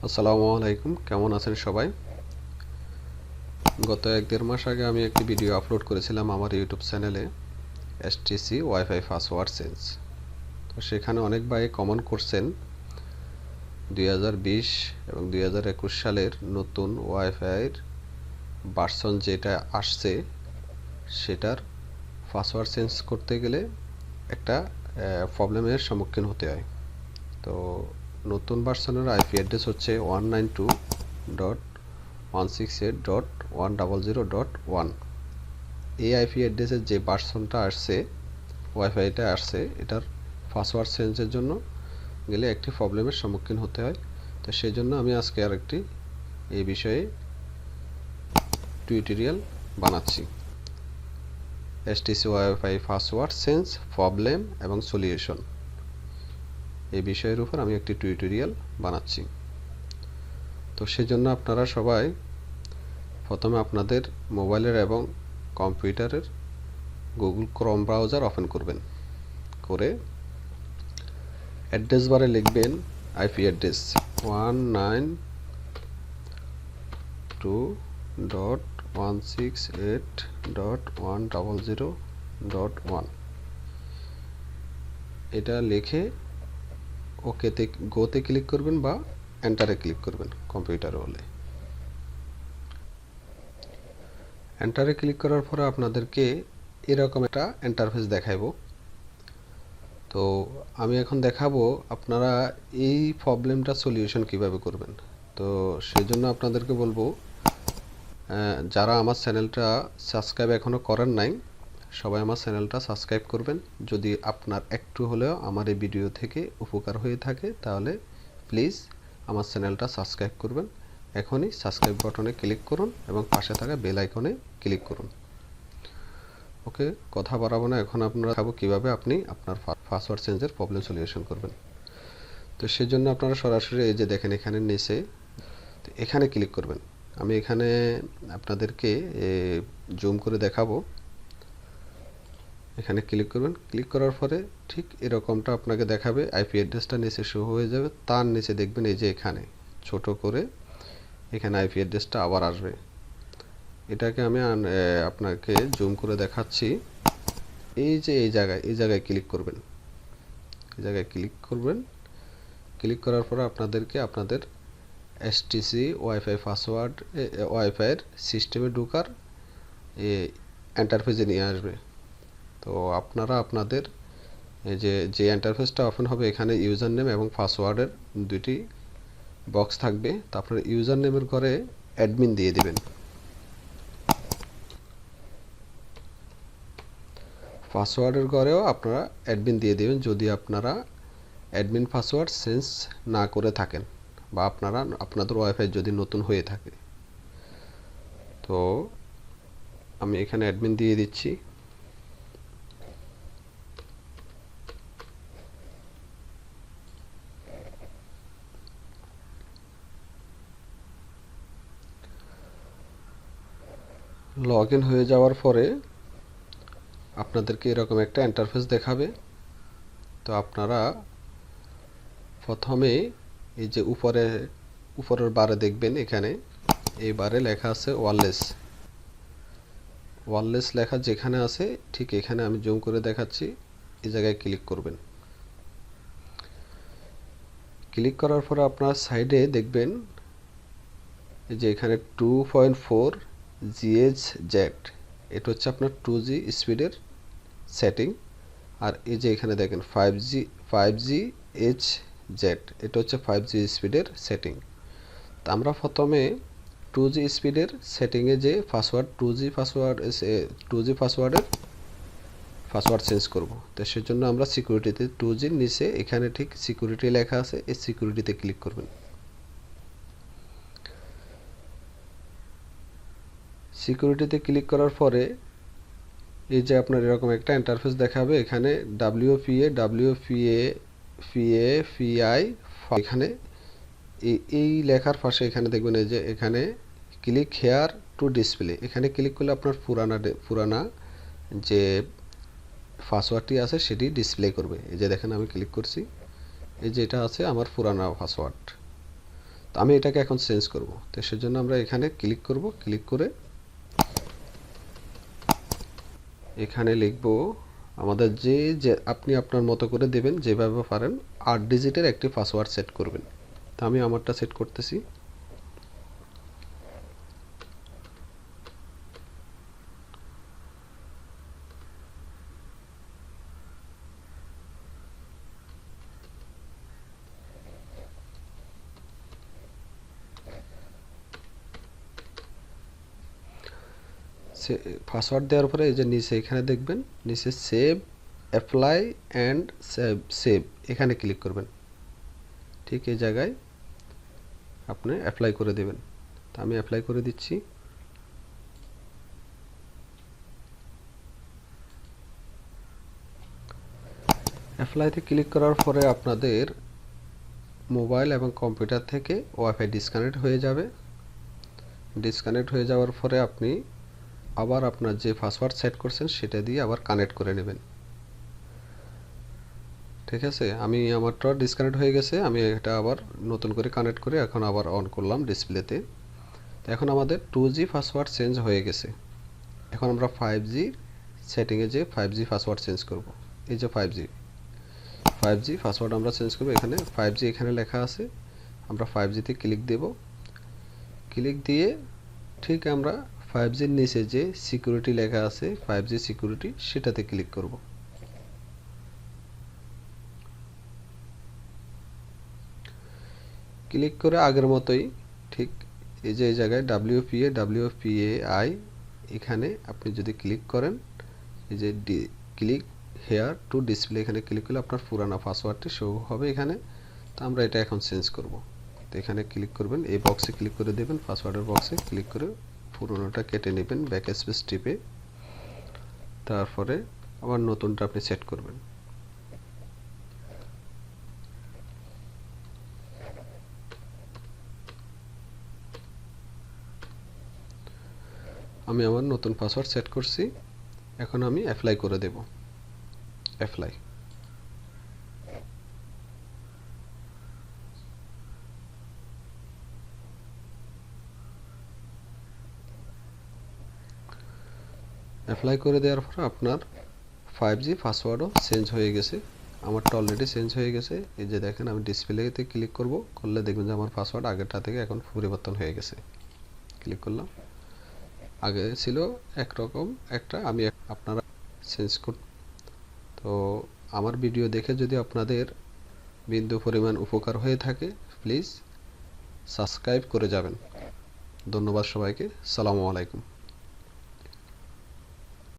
আসসালামু আলাইকুম, কেমন আছেন সবাই? গত 1-1.5 মাস আগে আমি একটি ভিডিও আপলোড করেছিলাম আমার ইউটিউব চ্যানেলে এসটিসি ওয়াইফাই পাসওয়ার্ড চেঞ্জ। তো সেখানে অনেক ভাই কমেন্ট করছেন 2020 এবং 2021 সালের নতুন ওয়াইফাইয়ের ভার্সন যেটা আসছে সেটার পাসওয়ার্ড চেঞ্জ করতে গেলে একটা প্রবলেমের সম্মুখীন হতে হয়। তো নতুন ভার্সনের আইপি অ্যাড্রেস হচ্ছে 192.168.100.1। এই আইপি অ্যাড্রেসের যে ভার্সনটা আসছে, ওয়াইফাইটা আসছে, এটার পাসওয়ার্ড চেঞ্জের জন্য গেলে একটি প্রবলেমের সম্মুখীন হতে হয়। তো সেই জন্য আমি আজকে আরেকটি এই বিষয়ে টিউটোরিয়াল বানাচ্ছি। STC wifi password change problem এবং সলিউশন, এই বিষয়ের উপর আমি একটি টিউটোরিয়াল বানাচ্ছি। তো সেজন্য আপনারা সবাই প্রথমে আপনাদের মোবাইলের এবং কম্পিউটারের গুগল ক্রোম ব্রাউজার ওপেন করবেন, করে অ্যাড্রেস বারে লিখবেন আইপি অ্যাড্রেস 192.168.100.1। এটা লিখে ওকেতে গোতে ক্লিক করবেন বা এন্টারে ক্লিক করবেন কম্পিউটারে হলে। এন্টারে ক্লিক করার পরে আপনাদেরকে এরকম একটা ইন্টারফেস দেখাবো। তো আমি এখন দেখাবো আপনারা এই প্রবলেমটা সলিউশন কিভাবে করবেন। তো সেই জন্য আপনাদেরকে বলবো, যারা আমার চ্যানেলটা সাবস্ক্রাইব এখনও করেন নাই, সবাই আমার চ্যানেলটা সাবস্ক্রাইব করবেন। যদি আপনার একটু হলেও আমার এই ভিডিও থেকে উপকার হয়ে থাকে তাহলে প্লিজ আমার চ্যানেলটা সাবস্ক্রাইব করবেন। এখনই সাবস্ক্রাইব বাটনে ক্লিক করুন এবং পাশে থাকা বেল আইকনে ক্লিক করুন। ওকে, কথা বাড়াবো না, এখন আপনারা দেখাবো কীভাবে আপনি আপনার পাসওয়ার্ড চেঞ্জের প্রবলেম সলিউশন করবেন। তো সেই জন্য আপনারা সরাসরি এই যে দেখেন এখানে নিচে, তো এখানে ক্লিক করবেন। আমি এখানে আপনাদেরকে জুম করে দেখাবো। এখানে ক্লিক করবেন, ক্লিক করার পরে ঠিক এরকমটা আপনাকে দেখাবে। আইপি অ্যাড্রেসটা নিচে শো হয়ে যাবে, তার নিচে দেখবেন এই যে এখানে ছোট করে এখানে আইপি অ্যাড্রেসটা আবার আসবে। এটাকে আমি আপনাকে জুম করে দেখাচ্ছি। এই যে এই জায়গায় ক্লিক করবেন, এই জায়গায় ক্লিক করবেন। ক্লিক করার পরে আপনাদেরকে আপনাদের এসটিসি ওয়াইফাই পাসওয়ার্ড ওয়াইফাইয়ের সিস্টেমে ঢোকার ইন্টারফেসে নিয়ে আসবে। তো আপনারা আপনাদের এই যে ইন্টারফেসটা ওপেন হবে, এখানে ইউজার নেম এবং পাসওয়ার্ডের দুটি বক্স থাকবে। তো আপনার ইউজার নেমের ঘরে অ্যাডমিন দিয়ে দিবেন, পাসওয়ার্ডের ঘরেও আপনারা অ্যাডমিন দিয়ে দেবেন যদি আপনারা অ্যাডমিন পাসওয়ার্ড চেঞ্জ না করে থাকেন বা আপনাদের ওয়াইফাই যদি নতুন হয়ে থাকে। তো আমি এখানে অ্যাডমিন দিয়ে দিচ্ছি। লগ ইন হয়ে যাওয়ার পরে আপনাদেরকে এরকম একটা ইন্টারফেস দেখাবে। তো আপনারা প্রথমে এই যে উপরের বারে দেখবেন, এখানে এই বারে লেখা আছে ওয়্যারলেস লেখা যেখানে আছে ঠিক এখানে আমি জুম করে দেখাচ্ছি, এই জায়গায় ক্লিক করবেন। ক্লিক করার পরে আপনার সাইডে দেখবেন এই যে এখানে 2.4 GHz, এটা হচ্ছে আপনার 2G স্পিডের সেটিং। আর এই যে এখানে দেখেন 5GHz, এটা হচ্ছে 5G স্পিডের সেটিং। তো আমরা প্রথমে 2G স্পিডের সেটিংয়ে যে পাসওয়ার্ড 2G পাসওয়ার্ডের পাসওয়ার্ড চেঞ্জ করব। তো সেজন্য আমরা সিকিউরিটিতে 2Gর নিচে এখানে ঠিক সিকিউরিটি লেখা আছে, এই সিকিউরিটিতে ক্লিক করবেন। সিকিউরিটিতে ক্লিক করার পরে এই যে আপনার এরকম একটা ইন্টারফেস দেখাবে। এখানে WPA এখানে এই লেখার পাশে এখানে দেখবেন এই যে এখানে ক্লিক হেয়ার টু ডিসপ্লে, এখানে ক্লিক করলে আপনার পুরানা যে পাসওয়ার্ডটি আছে সেটি ডিসপ্লে করবে। এই যে দেখেন আমি ক্লিক করছি, এই যে এটা আছে আমার পুরানা পাসওয়ার্ড। তো আমি এটাকে এখন চেঞ্জ করব। তো সেজন্য আমরা এখানে ক্লিক করব, ক্লিক করে এখানে লিখব আমাদের যে আপনি আপনার মতো করে দেবেন, যেভাবে পারেন 8 ডিজিটের একটি পাসওয়ার্ড সেট করবেন। তো আমি আমারটা সেট করতেছি। পাসওয়ার্ড দেওয়ার পরে এই যে নিচে এখানে দেখবেন নিচে সেভ অ্যাপ্লাই অ্যান্ড সেভ এখানে ক্লিক করবেন। ঠিক এই জায়গায় আপনি অ্যাপ্লাই করে দেবেন। তো আমি অ্যাপ্লাই করে দিচ্ছি। অ্যাপ্লাইতে ক্লিক করার পরে আপনাদের মোবাইল এবং কম্পিউটার থেকে ওয়াইফাই ডিসকানেক্ট হয়ে যাবে। ডিসকানেক্ট হয়ে যাওয়ার পরে আপনি আবার আপনার যে পাসওয়ার্ড সেট করছেন সেটা দিয়ে আবার কানেক্ট করে নেবেন। ঠিক আছে, আমি আমারটা ডিসকানেক্ট হয়ে গেছে, আমি এটা আবার নতুন করে কানেক্ট করে এখন আবার অন করলাম ডিসপ্লেতে। এখন আমাদের 2G পাসওয়ার্ড চেঞ্জ হয়ে গেছে। এখন আমরা 5G সেটিংয়ে যে 5G পাসওয়ার্ড চেঞ্জ করব। এই যে 5G পাসওয়ার্ড আমরা চেঞ্জ করব। এখানে 5G এখানে লেখা আছে, আমরা 5Gতে ক্লিক দেব। ক্লিক দিয়ে ঠিক আমরা 5Gর নিচে যে সিকিউরিটি লেখা আছে 5G সিকিউরিটি সেটাতে ক্লিক করব। ক্লিক করে আগের মতোই ঠিক এই যে এই জায়গায় WPA এখানে আপনি যদি ক্লিক করেন, এই যে ক্লিক হেয়ার টু ডিসপ্লে এখানে ক্লিক করলে আপনার পুরানো পাসওয়ার্ডটি শো হবে এখানে। তো আমরা এটা এখন চেঞ্জ করব। তো এখানে ক্লিক করবেন, এই বক্সে ক্লিক করে দেবেন, পাসওয়ার্ডের বক্সে ক্লিক করে পুরোনোটা কেটে নেবেন ব্যাক স্পেস টিপে। তারপরে আবার নতুনটা আপনি সেট করবেন। আমি আমার নতুন পাসওয়ার্ড সেট করছি। এখন আমি অ্যাপ্লাই করে দেব। অ্যাপ্লাই। অ্যাপ্লাই করে দেওয়ার পর আপনার 5G পাসওয়ার্ডও চেঞ্জ হয়ে গেছে। আমারটা অলরেডি চেঞ্জ হয়ে গেছে। এই যে দেখেন আমি ডিসপ্লেতে ক্লিক করব, করলে দেখবেন যে আমার পাসওয়ার্ড আগেরটা থেকে এখন পরিবর্তন হয়ে গেছে। ক্লিক করলাম, আগে ছিল একরকম একটা, আমি আপনারা চেঞ্জ কর। তো আমার ভিডিও দেখে যদি আপনাদের বিন্দু পরিমাণ উপকার হয়ে থাকে প্লিজ সাবস্ক্রাইব করে যাবেন। ধন্যবাদ সবাইকে। সালামু আলাইকুম।